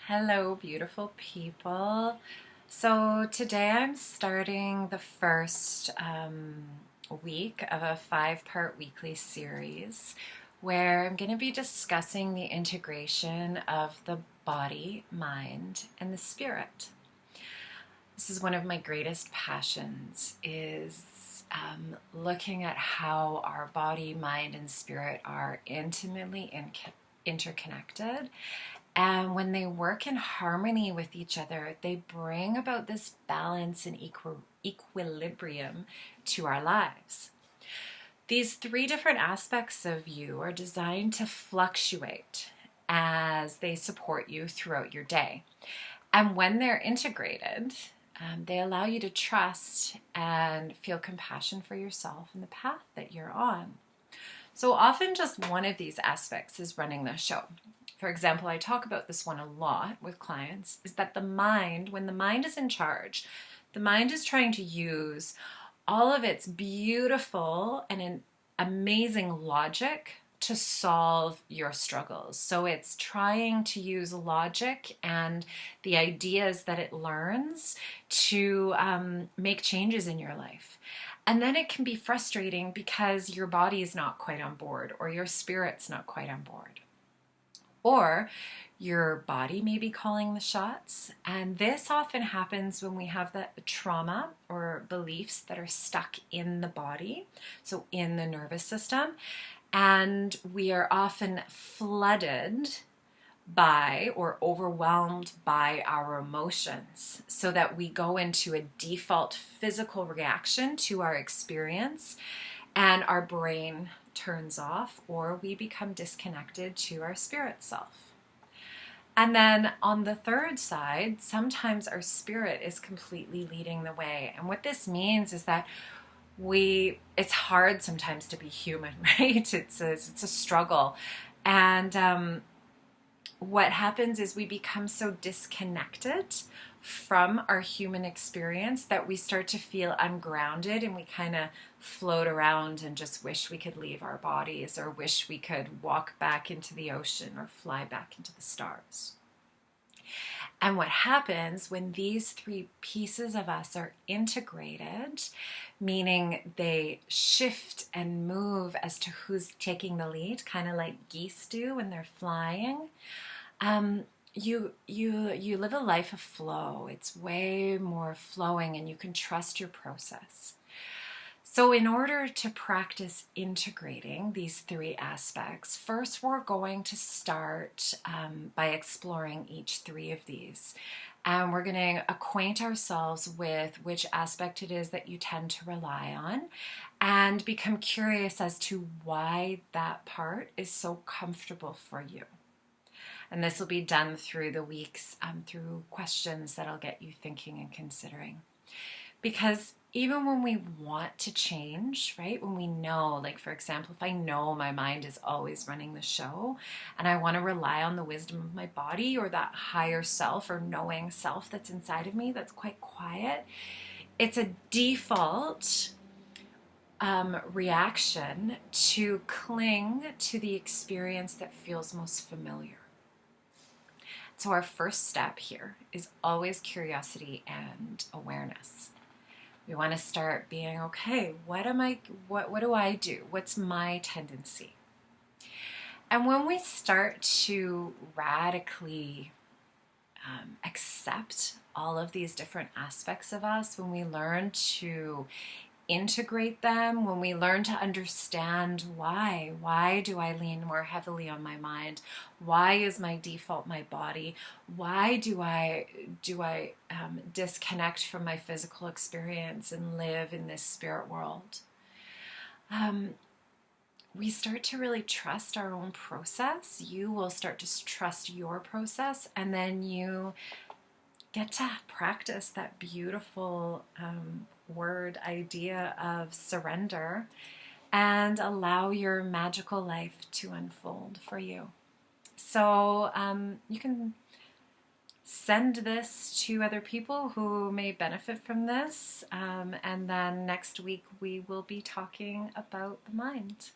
Hello, beautiful people. So today I'm starting the first week of a 5-part weekly series where I'm going to be discussing the integration of the body, mind, and the spirit. This is one of my greatest passions is looking at how our body, mind, and spirit are intimately interconnected. And when they work in harmony with each other, they bring about this balance and equilibrium to our lives. These 3 different aspects of you are designed to fluctuate as they support you throughout your day. And when they're integrated, they allow you to trust and feel compassion for yourself and the path that you're on. So often just one of these aspects is running the show. For example, I talk about this one a lot with clients, is that the mind, when the mind is in charge, the mind is trying to use all of its beautiful and an amazing logic to solve your struggles. So it's trying to use logic and the ideas that it learns to make changes in your life. And then it can be frustrating because your body is not quite on board or your spirit's not quite on board. Or your body may be calling the shots. And this often happens when we have the trauma or beliefs that are stuck in the body, so in the nervous system. And we are often flooded by or overwhelmed by our emotions so that we go into a default physical reaction to our experience and our brain turns off or we become disconnected to our spirit self. And then on the third side, sometimes our spirit is completely leading the way. And what this means is that it's hard sometimes to be human, right? It's a struggle. And what happens is we become so disconnected from our human experience that we start to feel ungrounded and we kind of float around and just wish we could leave our bodies or wish we could walk back into the ocean or fly back into the stars. And what happens when these 3 pieces of us are integrated, meaning they shift and move as to who's taking the lead, kind of like geese do when they're flying, you live a life of flow. It's way more flowing and you can trust your process. So in order to practice integrating these 3 aspects, first we're going to start by exploring each 3 of these. And we're going to acquaint ourselves with which aspect it is that you tend to rely on and become curious as to why that part is so comfortable for you. And this will be done through the weeks, through questions that'll get you thinking and considering. Because even when we want to change, right, when we know, like for example, if I know my mind is always running the show and I want to rely on the wisdom of my body or that higher self or knowing self that's inside of me that's quite quiet, it's a default reaction to cling to the experience that feels most familiar. So our first step here is always curiosity and awareness. We want to start being, okay, what do I do? What's my tendency? And when we start to radically accept all of these different aspects of us, when we learn to integrate them, when we learn to understand why do I lean more heavily on my mind, why is my default my body, why do I disconnect from my physical experience and live in this spirit world, we start to really trust our own process. You will start to trust your process, and then you get to practice that beautiful word idea of surrender and allow your magical life to unfold for you. So you can send this to other people who may benefit from this, and then next week we will be talking about the mind.